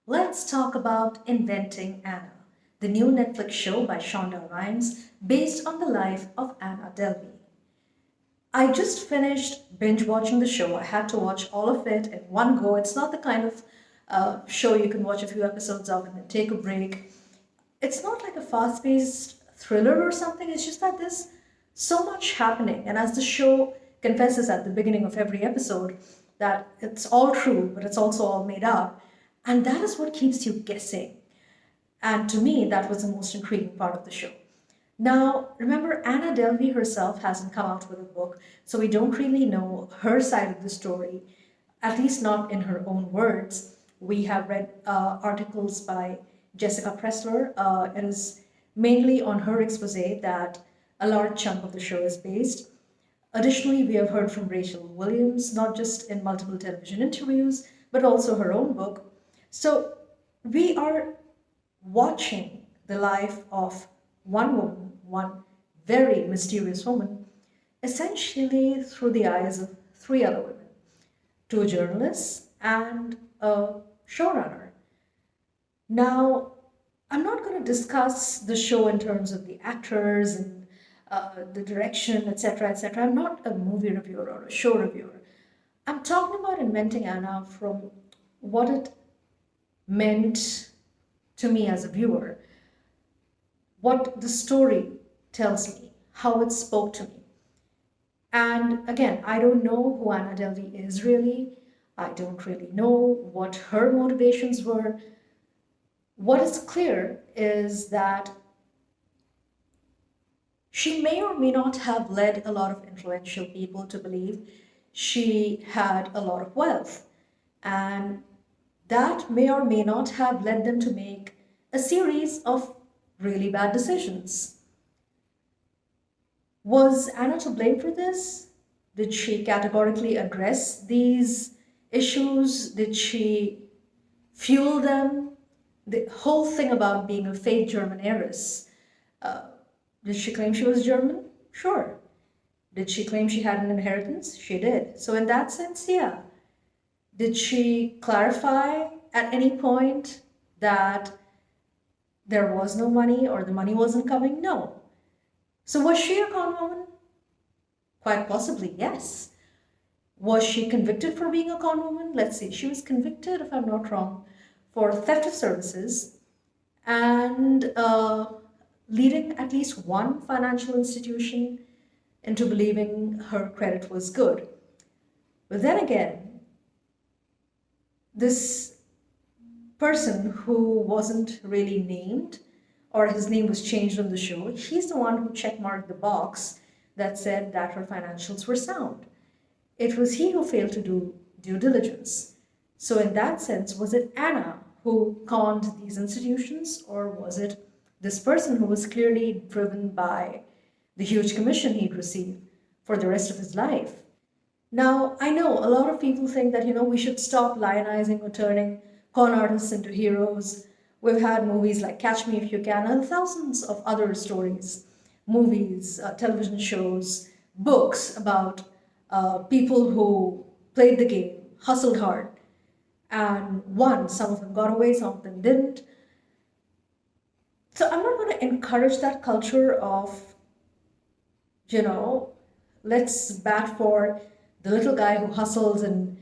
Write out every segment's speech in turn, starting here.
Let's talk about Inventing Anna, the new Netflix show by Shonda Rhimes based on the life of Anna Delvey. I just finished binge watching the show. I had to watch all of it in one go. It's not the kind of show you can watch a few episodes of and then take a break. It's not like a fast paced thriller or something. It's just that there's so much happening. And as the show confesses at the beginning of every episode, that it's all true, but it's also all made up. And that is what keeps you guessing. And to me, that was the most intriguing part of the show. Now, remember, Anna Delvey herself hasn't come out with a book, so we don't really know her side of the story, at least not in her own words. We have read articles by Jessica Pressler. It is mainly on her expose that a large chunk of the show is based. Additionally, we have heard from Rachel Williams, not just in multiple television interviews, but also her own book. So we are watching the life of one woman, one very mysterious woman, essentially through the eyes of three other women, two journalists and a showrunner. Now, I'm not going to discuss the show in terms of the actors and the direction, etc., etc. I'm not a movie reviewer or a show reviewer. I'm talking about Inventing Anna from what it meant to me as a viewer, what the story tells me, how it spoke to me. And again, I don't know who Anna Delvey is really. I don't really know what her motivations were. What is clear is that she may or may not have led a lot of influential people to believe she had a lot of wealth. And that may or may not have led them to make a series of really bad decisions. Was Anna to blame for this? Did she categorically address these issues? Did she fuel them? The whole thing about being a fake German heiress. Did she claim she was German? Sure. Did she claim she had an inheritance? She did. So, in that sense, yeah. Did she clarify at any point that there was no money or the money wasn't coming? No. So, was she a con woman? Quite possibly, yes. Was she convicted for being a con woman? Let's see. She was convicted, if I'm not wrong, for theft of services and leading at least one financial institution into believing her credit was good. But then again, this person who wasn't really named, or his name was changed on the show, he's the one who checkmarked the box that said that her financials were sound. It was he who failed to do due diligence. So, in that sense, was it Anna who conned these institutions, or was it this person who was clearly driven by the huge commission he'd received for the rest of his life? Now, I know a lot of people think that, we should stop lionizing or turning con artists into heroes. We've had movies like Catch Me If You Can and thousands of other stories, movies, television shows, books about people who played the game, hustled hard, and won. Some of them got away, some of them didn't. So I'm not going to encourage that culture of, let's bat for the little guy who hustles and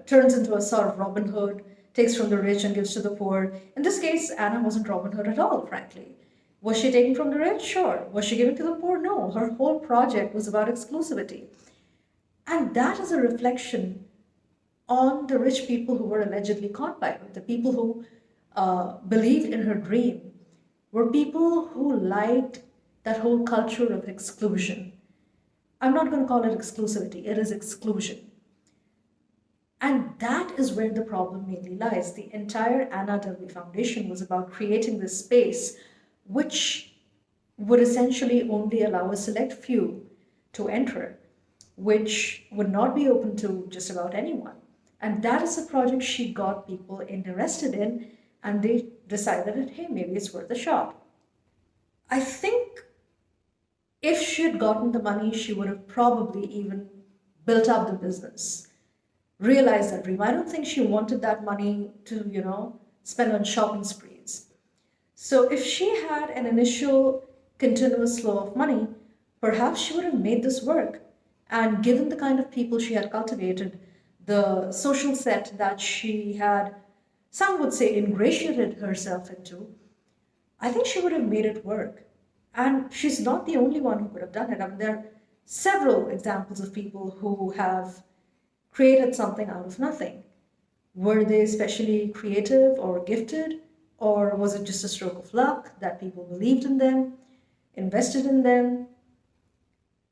turns into a sort of Robin Hood, takes from the rich and gives to the poor. In this case, Anna wasn't Robin Hood at all, frankly. Was she taking from the rich? Sure. Was she giving to the poor? No. Her whole project was about exclusivity. And that is a reflection on the rich people who were allegedly caught by her. The people who believed in her dream were people who liked that whole culture of exclusion. I'm not going to call it exclusivity, it is exclusion. And that is where the problem mainly lies. The entire Anna Delvey Foundation was about creating this space which would essentially only allow a select few to enter, which would not be open to just about anyone. And that is a project she got people interested in, and they decided that, hey, maybe it's worth a shot. I think if she had gotten the money, she would have probably even built up the business, realized that dream. I don't think she wanted that money to, spent on shopping sprees. So if she had an initial continuous flow of money, perhaps she would have made this work. And given the kind of people she had cultivated, the social set that she had, some would say, ingratiated herself into, I think she would have made it work. And she's not the only one who could have done it. I mean, there are several examples of people who have created something out of nothing. Were they especially creative or gifted? Or was it just a stroke of luck that people believed in them, invested in them?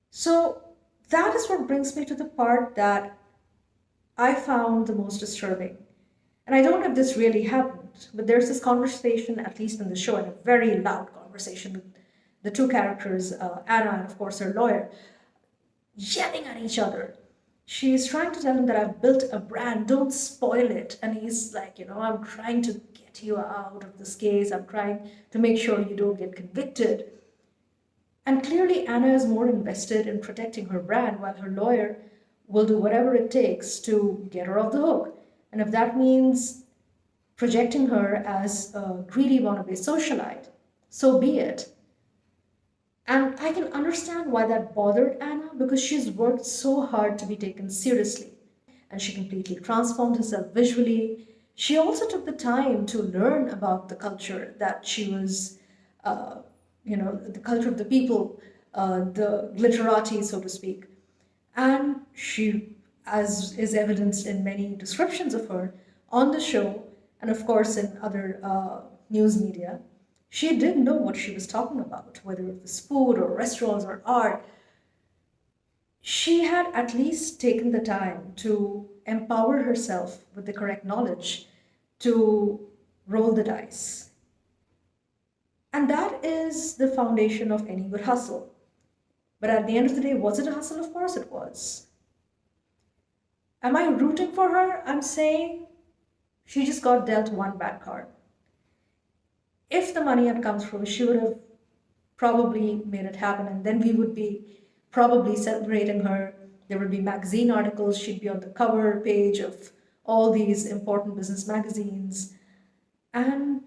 So that is what brings me to the part that I found the most disturbing. And I don't know if this really happened, but there's this conversation, at least in the show, and a very loud conversation with the two characters, Anna and, of course, her lawyer, yelling at each other. She's trying to tell him that I've built a brand, don't spoil it. And he's like, I'm trying to get you out of this case. I'm trying to make sure you don't get convicted. And clearly, Anna is more invested in protecting her brand, while her lawyer will do whatever it takes to get her off the hook. And if that means projecting her as a greedy wannabe socialite, so be it. And I can understand why that bothered Anna, because she's worked so hard to be taken seriously. And she completely transformed herself visually. She also took the time to learn about the culture that she was, the culture of the people, the glitterati, so to speak. And she, as is evidenced in many descriptions of her on the show, and of course in other news media, she did know what she was talking about, whether it was food or restaurants or art. She had at least taken the time to empower herself with the correct knowledge to roll the dice. And that is the foundation of any good hustle. But at the end of the day, was it a hustle? Of course it was. Am I rooting for her? I'm saying she just got dealt one bad card. If the money had come through, she would have probably made it happen, and then we would be probably celebrating her. There would be magazine articles. She'd be on the cover page of all these important business magazines. And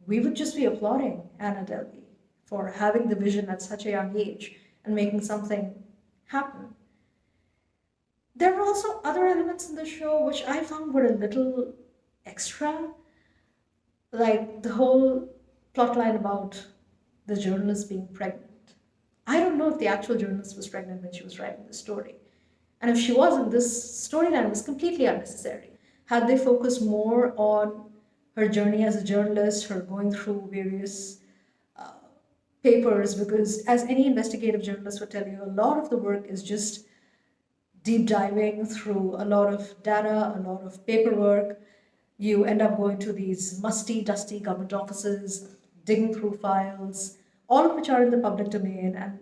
we would just be applauding Anna Delvey for having the vision at such a young age and making something happen. There were also other elements in the show which I found were a little extra, like the whole plotline about the journalist being pregnant. I don't know if the actual journalist was pregnant when she was writing the story. And if she wasn't, this storyline was completely unnecessary. Had they focused more on her journey as a journalist, her going through various papers, because as any investigative journalist would tell you, a lot of the work is just deep diving through a lot of data, a lot of paperwork. You end up going to these musty, dusty government offices, digging through files, all of which are in the public domain. And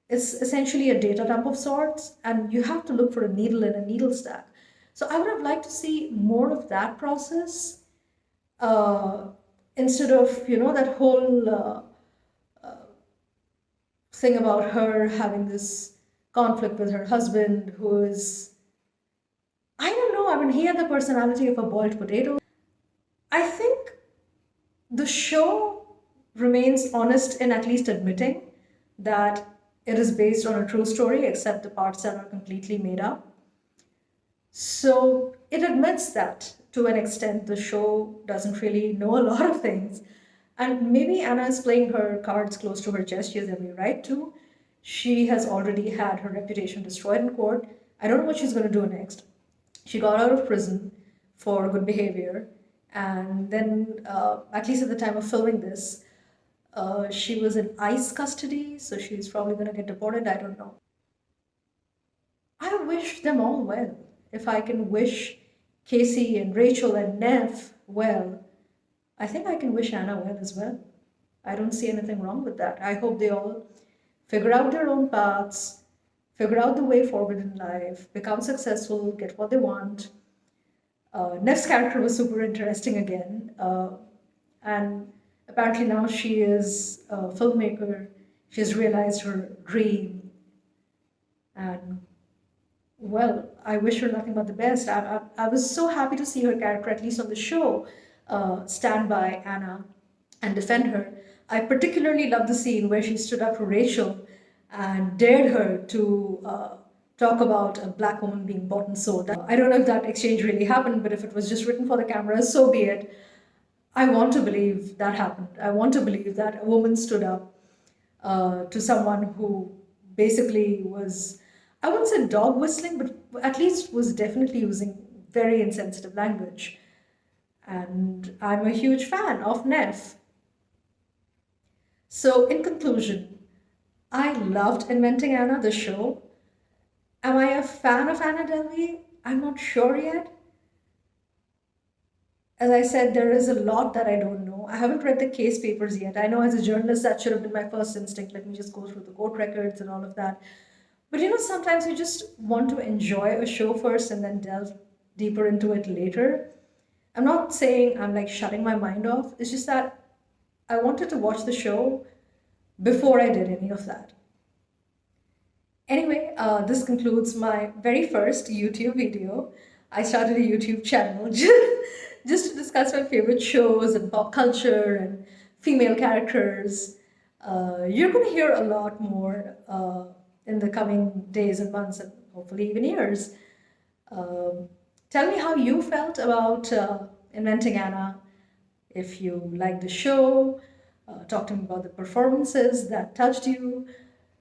it's essentially a data dump of sorts, and you have to look for a needle in a needle stack. So I would have liked to see more of that process instead of, that whole thing about her having this conflict with her husband, who is, I don't know, I mean, he had the personality of a boiled potato. I think the show remains honest in at least admitting that it is based on a true story, except the parts that are completely made up. So it admits that to an extent the show doesn't really know a lot of things. And maybe Anna is playing her cards close to her chest. She has every right to. She has already had her reputation destroyed in court. I don't know what she's going to do next. She got out of prison for good behavior. And then, at least at the time of filming this, she was in ICE custody. So she's probably going to get deported. I don't know. I wish them all well. If I can wish Casey and Rachel and Nev well, I think I can wish Anna well as well. I don't see anything wrong with that. I hope they all figure out their own paths, figure out the way forward in life, become successful, get what they want. Nev's character was super interesting again. And apparently now she is a filmmaker. She's realized her dream. And well, I wish her nothing but the best. I was so happy to see her character, at least on the show, stand by Anna and defend her. I particularly love the scene where she stood up to Rachel and dared her to talk about a black woman being bought and sold. I don't know if that exchange really happened, but if it was just written for the camera, so be it. I want to believe that happened. I want to believe that a woman stood up to someone who basically was, I wouldn't say dog whistling, but at least was definitely using very insensitive language. And I'm a huge fan of Neff. So, in conclusion, I loved Inventing Anna, the show. Am I a fan of Anna Delvey? I'm not sure yet. As I said, there is a lot that I don't know. I haven't read the case papers yet. I know as a journalist that should have been my first instinct. Let me just go through the court records and all of that. But sometimes you just want to enjoy a show first and then delve deeper into it later. I'm not saying I'm like shutting my mind off. It's just that I wanted to watch the show before I did any of that. Anyway, this concludes my very first YouTube video. I started a YouTube channel just to discuss my favorite shows and pop culture and female characters. You're going to hear a lot more in the coming days and months and hopefully even years. Tell me how you felt about Inventing Anna. If you liked the show, talk to me about the performances that touched you.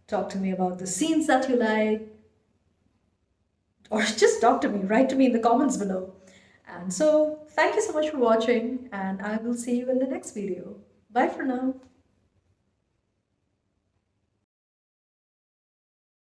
Talk to me about the scenes that you like. Or just talk to me, write to me in the comments below. And so, thank you so much for watching, and I will see you in the next video. Bye for now.